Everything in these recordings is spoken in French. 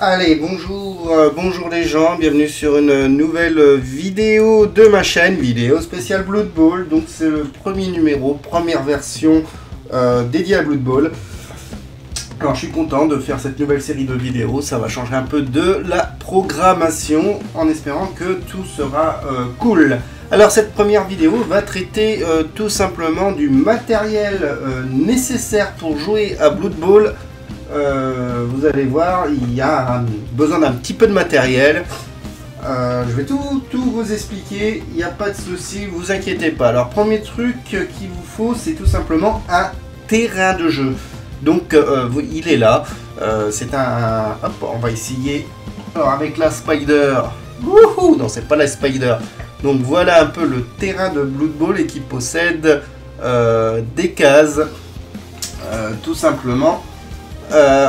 Allez, bonjour, bonjour les gens, bienvenue sur une nouvelle vidéo de ma chaîne, vidéo spéciale Blood Bowl. Donc c'est le premier numéro, première version dédiée à Blood Bowl. Alors je suis content de faire cette nouvelle série de vidéos, ça va changer un peu de la programmation en espérant que tout sera cool. Alors cette première vidéo va traiter tout simplement du matériel nécessaire pour jouer à Blood Bowl. Vous allez voir, il y a besoin d'un petit peu de matériel. Je vais tout vous expliquer, il n'y a pas de souci, vous inquiétez pas. Alors premier truc qu'il vous faut, c'est tout simplement un terrain de jeu. Donc il est là, c'est un... Hop, on va essayer. Alors avec la Spider, wouhou, non c'est pas la Spider. Donc voilà un peu le terrain de Blood Bowl et qui possède des cases, tout simplement.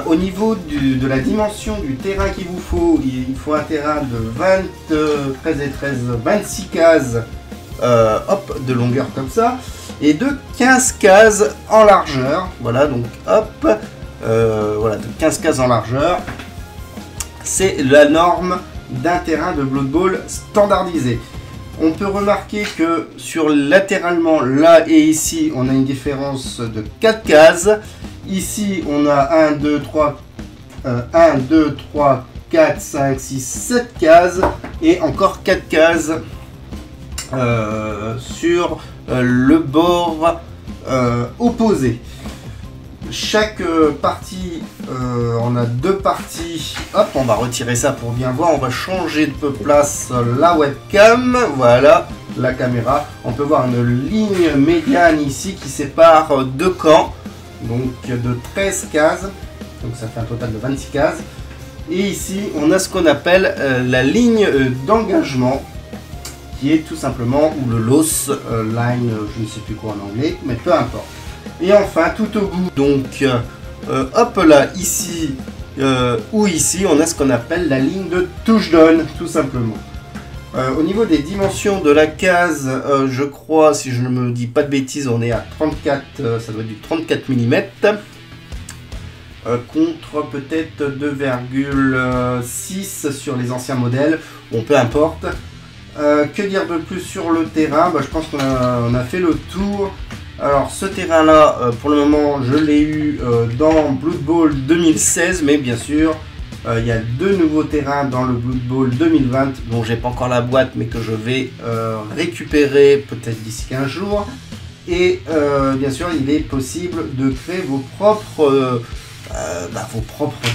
Au niveau de la dimension du terrain qu'il vous faut, il faut un terrain de 26 cases hop, de longueur comme ça, et de 15 cases en largeur. Voilà, donc hop, voilà, de 15 cases en largeur. C'est la norme d'un terrain de Blood Bowl standardisé. On peut remarquer que sur latéralement, là et ici, on a une différence de 4 cases. Ici, on a 1, 2, 3, 4, 5, 6, 7 cases. Et encore 4 cases sur le bord opposé. Chaque partie, on a deux parties. Hop, on va retirer ça pour bien voir. On va changer de place la webcam. Voilà, la caméra. On peut voir une ligne médiane ici qui sépare deux camps. Donc de 13 cases. Donc ça fait un total de 26 cases. Et ici, on a ce qu'on appelle la ligne d'engagement, qui est tout simplement, ou le loss line, je ne sais plus quoi en anglais, mais peu importe. Et enfin, tout au bout, donc, hop là, ici ou ici, on a ce qu'on appelle la ligne de touchdown, tout simplement. Au niveau des dimensions de la case, je crois, si je ne me dis pas de bêtises, on est à 34, ça doit être du 34 mm, contre peut-être 2,6 sur les anciens modèles, bon, peu importe. Que dire de plus sur le terrain? Je pense qu'on a fait le tour. Alors ce terrain là, pour le moment je l'ai eu dans Blood Bowl 2016, mais bien sûr il y a deux nouveaux terrains dans le Blood Bowl 2020 dont j'ai pas encore la boîte mais que je vais récupérer peut-être d'ici 15 jours. Et bien sûr il est possible de créer vos propres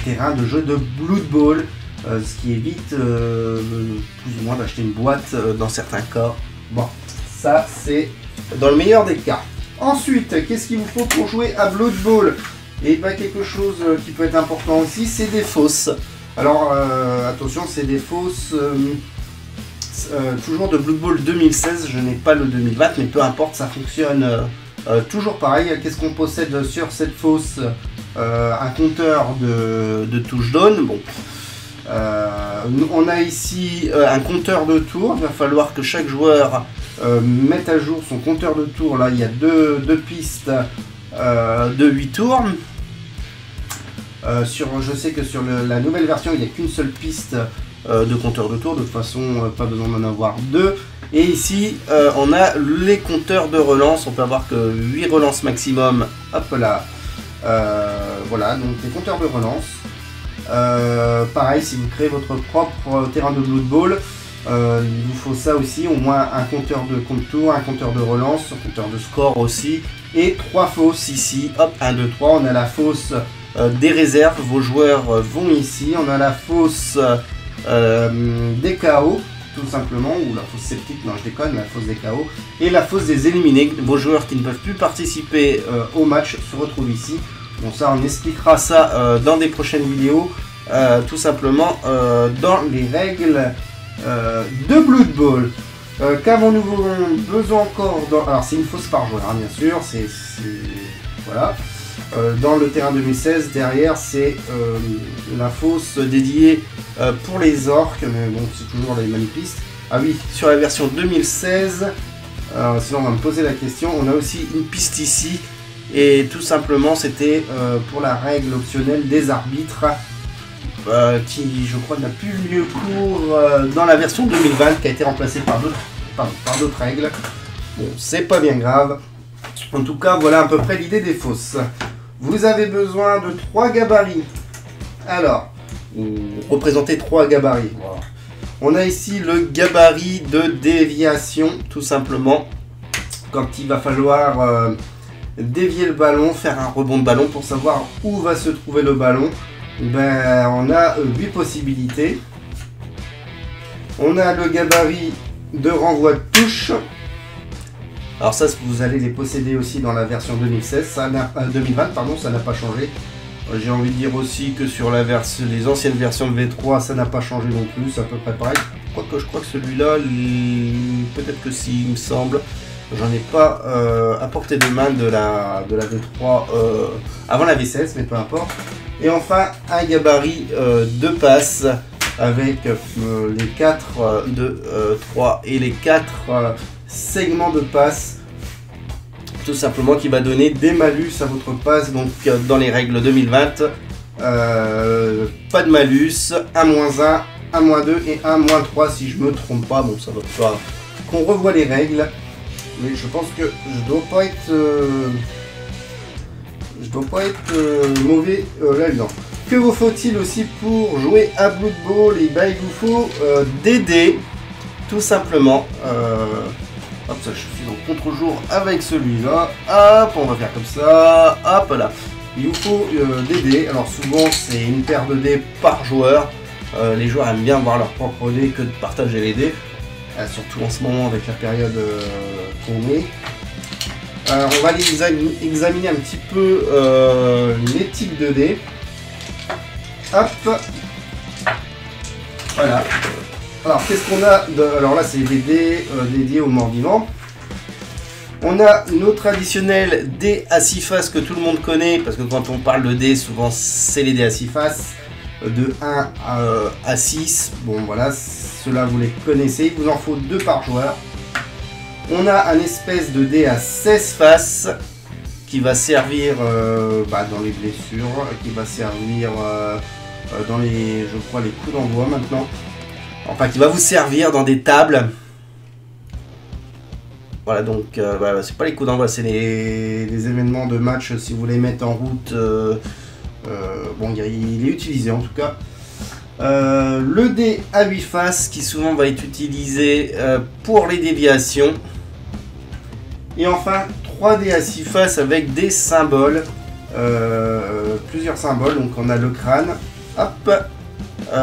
terrains de jeu de Blood Bowl, ce qui évite plus ou moins d'acheter une boîte dans certains cas. Bon, ça c'est dans le meilleur des cas. Ensuite, qu'est-ce qu'il vous faut pour jouer à Blood Bowl? Et bien quelque chose qui peut être important aussi, c'est des fosses. Alors attention, c'est des fosses toujours de Blood Bowl 2016, je n'ai pas le 2020, mais peu importe, ça fonctionne toujours pareil. Qu'est-ce qu'on possède sur cette fosse? Un compteur de touchdown. Bon, on a ici un compteur de tours. Il va falloir que chaque joueur mette à jour son compteur de tours. Là, il y a deux pistes de 8 tours. Je sais que sur la nouvelle version, il n'y a qu'une seule piste de compteur de tours. De toute façon, pas besoin d'en avoir deux. Et ici, on a les compteurs de relance. On peut avoir que 8 relances maximum. Hop là. Voilà, donc les compteurs de relance. Pareil, si vous créez votre propre terrain de Blood Bowl, il vous faut ça aussi, au moins un compteur de contour, un compteur de relance, un compteur de score aussi, et 3 fosses ici. Hop, 1, 2, 3, on a la fosse des réserves, vos joueurs vont ici, on a la fosse des KO, tout simplement, ou la fosse sceptique, non je déconne, la fosse des KO, et la fosse des éliminés. Vos joueurs qui ne peuvent plus participer au match se retrouvent ici. Bon, ça on expliquera ça dans des prochaines vidéos, tout simplement dans les règles de Blood Bowl. Qu'avons-nous besoin encore alors c'est une fosse par joueur, hein, bien sûr, voilà. Dans le terrain 2016, derrière c'est la fosse dédiée pour les orques, mais bon c'est toujours les mêmes pistes. Ah oui, sur la version 2016, sinon on va me poser la question, on a aussi une piste ici. Et tout simplement c'était pour la règle optionnelle des arbitres qui je crois n'a plus lieu cours dans la version 2020 qui a été remplacée par d'autres règles. Bon, c'est pas bien grave. En tout cas, voilà à peu près l'idée des fosses. Vous avez besoin de 3 gabarits. Alors, représentez 3 gabarits. Voilà. On a ici le gabarit de déviation, tout simplement. Quand il va falloir dévier le ballon, faire un rebond de ballon pour savoir où va se trouver le ballon, ben, on a 8 possibilités. On a le gabarit de renvoi de touche. Alors ça, vous allez les posséder aussi dans la version 2016, 2020, pardon, ça n'a pas changé. J'ai envie de dire aussi que sur les anciennes versions de V3, ça n'a pas changé non plus, c'est à peu près pareil. Quoique je crois que celui-là, peut-être que si, il me semble. J'en ai pas à portée de main de la V3 avant la V16, mais peu importe. Et enfin, un gabarit de passe avec les 4 de 3 et les 4 segments de passe. Tout simplement qui va donner des malus à votre passe. Donc dans les règles 2020, pas de malus, 1-1, 1-2 et 1-3 si je me trompe pas. Bon, ça va pas qu'on revoie les règles. Mais je pense que je dois pas être mauvais là-dedans. Que vous faut-il aussi pour jouer à Blood Bowl? Et ben, il vous faut des dés, tout simplement. Hop, ça, je suis en contre-jour avec celui-là. Hop, on va faire comme ça. Hop là. Il vous faut des dés. Alors souvent, c'est une paire de dés par joueur. Les joueurs aiment bien voir leur propre dés que de partager les dés. Surtout en ce moment avec la période qu'on est. On va aller examiner un petit peu les types de dés. Hop. Voilà. Alors qu'est-ce qu'on a alors là c'est des dés dédiés aux morts vivants. On a nos traditionnels dés à 6 faces que tout le monde connaît, parce que quand on parle de dés, souvent c'est les dés à 6 faces. De 1 à 6. Bon voilà, ceux-là vous les connaissez, il vous en faut 2 par joueur. On a un espèce de dé à 16 faces qui va servir dans les blessures, qui va servir dans les, je crois, les coups d'envoi maintenant. Enfin, qui va vous servir dans des tables. Voilà, donc c'est pas les coups d'envoi, c'est les événements de match si vous voulez mettre en route. Bon, il est utilisé en tout cas. Le dé à 8 faces qui souvent va être utilisé pour les déviations. Et enfin 3 dés à 6 faces avec des symboles, plusieurs symboles. Donc on a le crâne, hop,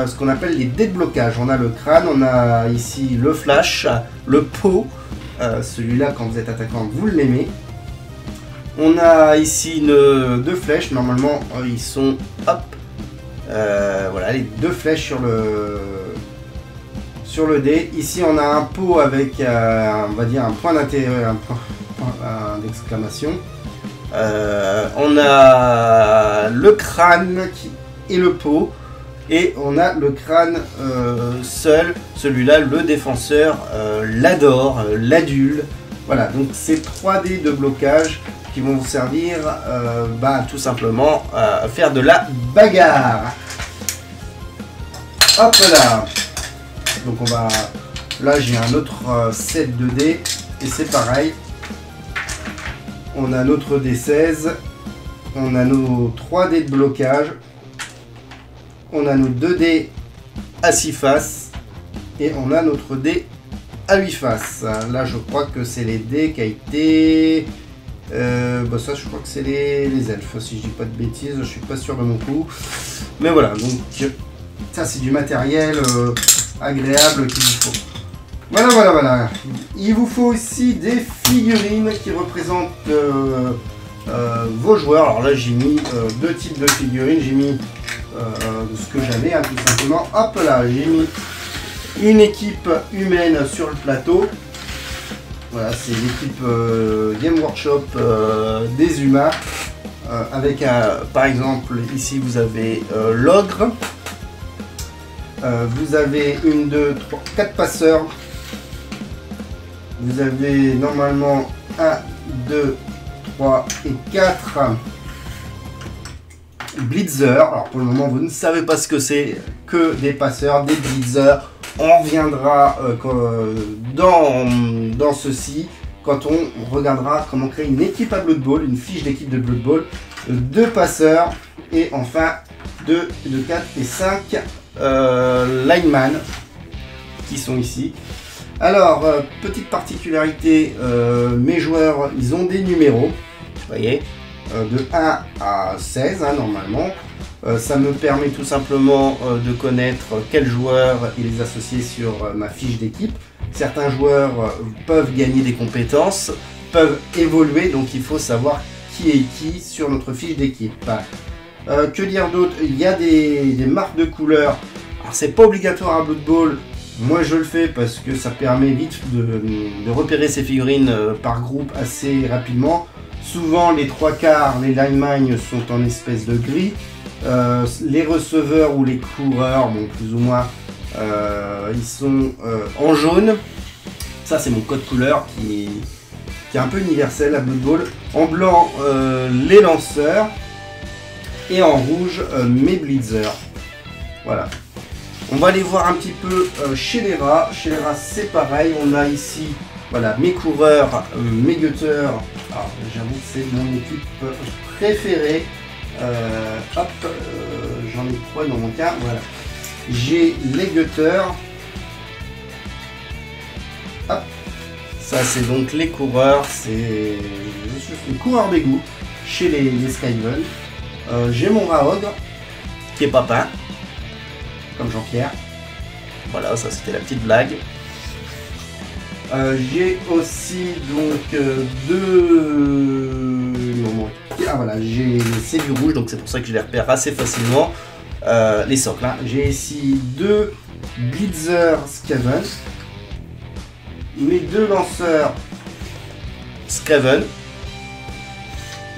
ce qu'on appelle les dés de blocage. On a le crâne, on a ici le flash, le pot, celui-là quand vous êtes attaquant vous l'aimez. On a ici 2 flèches, normalement ils sont, hop, voilà, les 2 flèches sur le dé. Ici on a un pot avec, on va dire, un point d'intérêt, un point d'exclamation. On a le crâne et le pot. Et on a le crâne seul, celui-là, le défenseur l'adore, l'adule. Voilà, donc c'est 3 dés de blocage qui vont vous servir tout simplement à faire de la bagarre. Hop là. Donc on va... Là j'ai un autre set de dés et c'est pareil. On a notre D16. On a nos 3 dés de blocage. On a nos 2 dés à 6 faces. Et on a notre dé à 8 faces. Là je crois que c'est les dés qui a été... ça je crois que c'est les elfes, si je dis pas de bêtises, je suis pas sûr de mon coup. Mais voilà, donc ça c'est du matériel agréable qu'il vous faut. Voilà. Il vous faut aussi des figurines qui représentent vos joueurs. Alors là j'ai mis 2 types de figurines. J'ai mis ce que j'avais, tout simplement. Hop là, j'ai mis une équipe humaine sur le plateau. Voilà, c'est l'équipe Game Workshop des humains. Avec par exemple, ici vous avez l'ogre. Vous avez 1, 2, 3, 4 passeurs. Vous avez normalement 1, 2, 3 et 4 Blitzer. Alors pour le moment vous ne savez pas ce que c'est, que des passeurs, des Blitzers. On reviendra dans ceci quand on regardera comment créer une équipe à Blood Bowl, une fiche d'équipe de Blood Bowl, 2 passeurs et enfin 2, 4 et 5 lineman qui sont ici. Alors, petite particularité, mes joueurs, ils ont des numéros, vous voyez, de 1 à 16 hein, normalement. Ça me permet tout simplement de connaître quels joueurs et les associer sur ma fiche d'équipe. Certains joueurs peuvent gagner des compétences, peuvent évoluer, donc il faut savoir qui est qui sur notre fiche d'équipe. Que dire d'autre? Il y a des marques de couleurs. Alors c'est pas obligatoire à Blood Bowl. Moi je le fais parce que ça permet vite de repérer ces figurines par groupe assez rapidement. Souvent les 3/4, les linemen sont en espèce de gris. Les receveurs ou les coureurs, bon plus ou moins, ils sont en jaune. Ça c'est mon code couleur qui est un peu universel à Blood Bowl. En blanc les lanceurs et en rouge mes blitzers. Voilà. On va aller voir un petit peu chez les rats. Chez les rats c'est pareil. On a ici voilà mes coureurs, mes gutters. Alors j'avoue que c'est mon équipe préférée. Hop, j'en ai 3 dans mon cas. Voilà. J'ai les gutters. Hop. Ça c'est donc les coureurs. C'est les coureurs d'égout chez les Skyven. J'ai mon Raog qui est papa. Comme Jean-Pierre. Voilà, ça c'était la petite blague. J'ai aussi donc ah voilà, j'ai c'est du rouge, donc c'est pour ça que je les repère assez facilement. Les socles. Hein. J'ai ici 2 Blitzer Skaven, mes 2 lanceurs Skaven.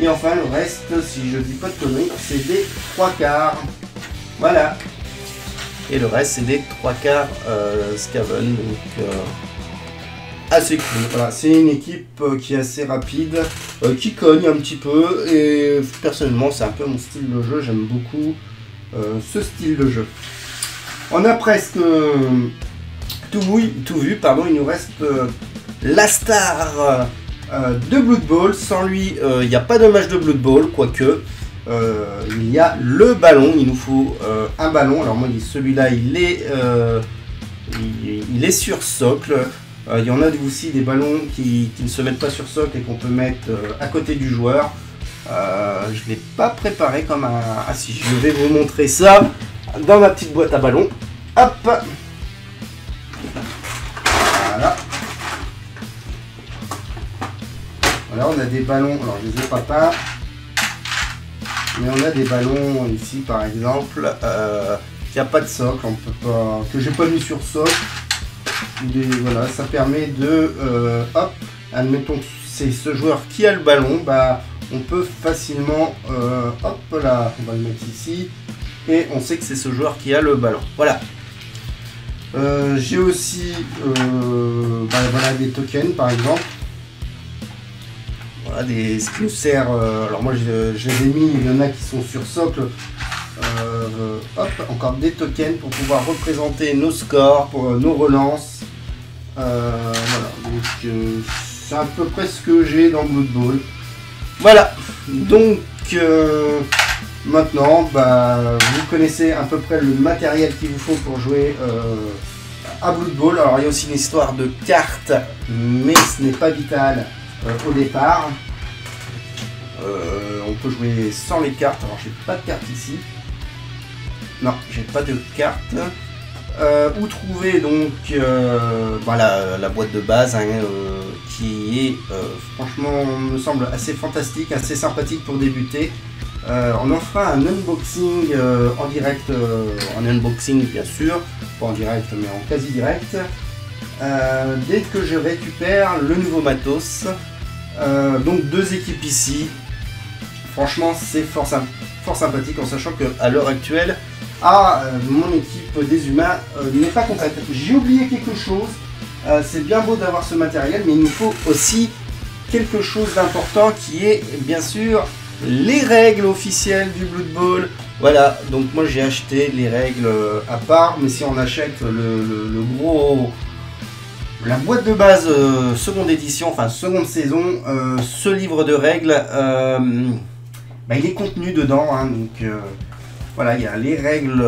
Et enfin le reste, si je dis pas de conneries, c'est des 3/4. Voilà. Et le reste c'est des 3/4 Skaven, donc assez cool. Voilà, c'est une équipe qui est assez rapide, qui cogne un petit peu, et personnellement c'est un peu mon style de jeu, j'aime beaucoup ce style de jeu. On a presque tout vu, pardon, il nous reste la star de Blood Bowl. Sans lui, il n'y a pas de match de Blood Bowl, quoique. Il y a le ballon, il nous faut un ballon. Alors moi celui-là il est sur socle. Il y en a aussi des ballons qui ne se mettent pas sur socle et qu'on peut mettre à côté du joueur. Je ne l'ai pas préparé comme un... Ah si, je vais vous montrer ça dans ma petite boîte à ballons. Hop. Voilà. Voilà, on a des ballons, alors je les ai pas peints. Mais on a des ballons ici par exemple qui a pas de socle, on peut pas, que j'ai pas mis sur socle. Voilà, ça permet de hop, admettons que c'est ce joueur qui a le ballon, bah on peut facilement hop là, on va le mettre ici et on sait que c'est ce joueur qui a le ballon. Voilà. J'ai aussi voilà, des tokens par exemple. Voilà, ce qui nous sert, alors moi je les ai mis, il y en a qui sont sur socle, hop, encore des tokens pour pouvoir représenter nos scores, pour nos relances, voilà, donc c'est à peu près ce que j'ai dans Blood Bowl. Voilà, donc maintenant, vous connaissez à peu près le matériel qu'il vous faut pour jouer à Blood Bowl. Alors il y a aussi une histoire de cartes, mais ce n'est pas vital. Au départ, on peut jouer sans les cartes. Alors j'ai pas de cartes ici. Non, j'ai pas de cartes. Où trouver donc voilà, la boîte de base hein, qui est franchement me semble assez fantastique, assez sympathique pour débuter. On en fera un unboxing en direct, en unboxing bien sûr, pas en direct mais en quasi direct. Dès que je récupère le nouveau matos. Donc 2 équipes ici, franchement c'est fort sympathique en sachant qu'à l'heure actuelle mon équipe des humains n'est pas complète. J'ai oublié quelque chose, c'est bien beau d'avoir ce matériel mais il nous faut aussi quelque chose d'important qui est bien sûr les règles officielles du Blood Bowl. Voilà, donc moi j'ai acheté les règles à part, mais si on achète le gros... La boîte de base seconde édition, enfin seconde saison, ce livre de règles, il est contenu dedans, hein, donc voilà, il y a les règles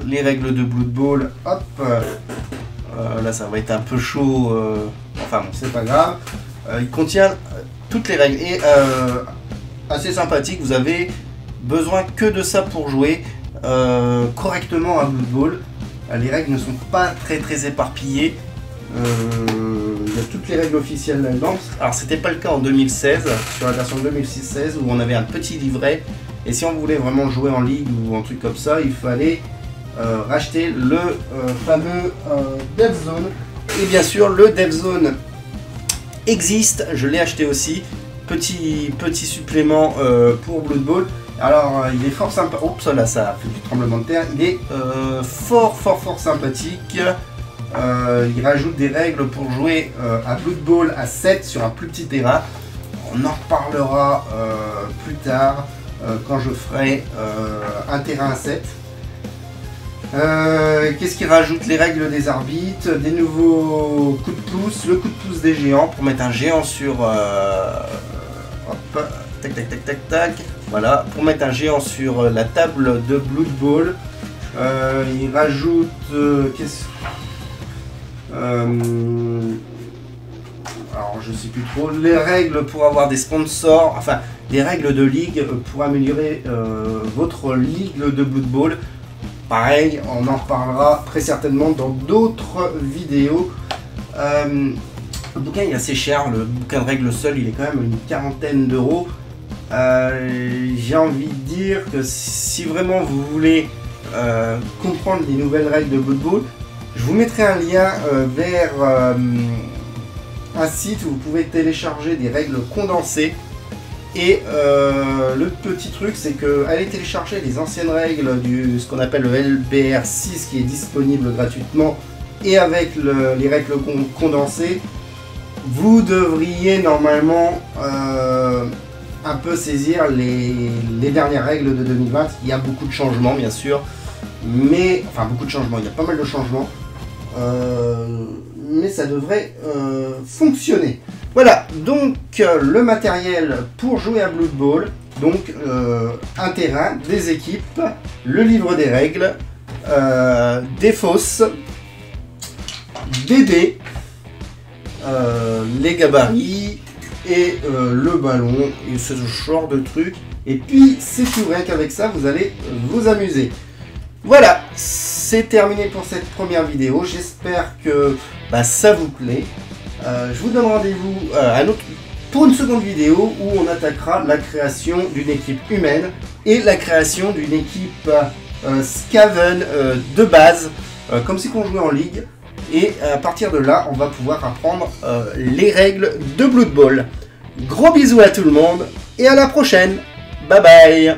de Blood Bowl, hop, là ça va être un peu chaud, enfin bon c'est pas grave, il contient toutes les règles, et assez sympathique, vous avez besoin que de ça pour jouer correctement à Blood Bowl. Les règles ne sont pas très éparpillées. Il y a toutes les règles officielles là-dedans. Alors c'était pas le cas en 2016 sur la version 2016 où on avait un petit livret, et si on voulait vraiment jouer en ligue ou un truc comme ça, il fallait racheter le fameux Dev Zone. Et bien sûr le Dev Zone existe, je l'ai acheté aussi, petit supplément pour Blood Bowl. Alors il est fort sympa. Oups, là ça fait du tremblement de terre. Il est fort sympathique. Il rajoute des règles pour jouer à Blood Bowl à 7 sur un plus petit terrain. On en reparlera plus tard quand je ferai un terrain à 7. Qu'est-ce qu'il rajoute? Les règles des arbitres, des nouveaux coups de pouce, le coup de pouce des géants pour mettre un géant sur... hop, tac, voilà, pour mettre un géant sur la table de Blood Bowl. Il rajoute... alors je sais plus trop, les règles pour avoir des sponsors, enfin les règles de ligue pour améliorer votre ligue de Blood Bowl. Pareil, on en reparlera très certainement dans d'autres vidéos. Le bouquin est assez cher, le bouquin de règles seul il est quand même une quarantaine d'euros. J'ai envie de dire que si vraiment vous voulez comprendre les nouvelles règles de Blood Bowl, je vous mettrai un lien vers un site où vous pouvez télécharger des règles condensées. Et le petit truc, c'est que allez télécharger les anciennes règles ce qu'on appelle le LBR 6 qui est disponible gratuitement, et avec les règles condensées, vous devriez normalement un peu saisir les dernières règles de 2020. Il y a beaucoup de changements bien sûr, mais enfin beaucoup de changements, il y a pas mal de changements. Mais ça devrait fonctionner. Voilà, donc le matériel pour jouer à Blood Bowl, donc un terrain, des équipes, le livre des règles, des fosses, des dés, les gabarits et le ballon et ce genre de trucs. Et puis c'est tout, rien qu'avec ça vous allez vous amuser. Voilà, c'est terminé pour cette première vidéo. J'espère que ça vous plaît. Je vous donne rendez-vous pour une seconde vidéo où on attaquera la création d'une équipe humaine et la création d'une équipe Skaven de base, comme si on jouait en ligue. Et à partir de là, on va pouvoir apprendre les règles de Blood Bowl. Gros bisous à tout le monde et à la prochaine. Bye bye.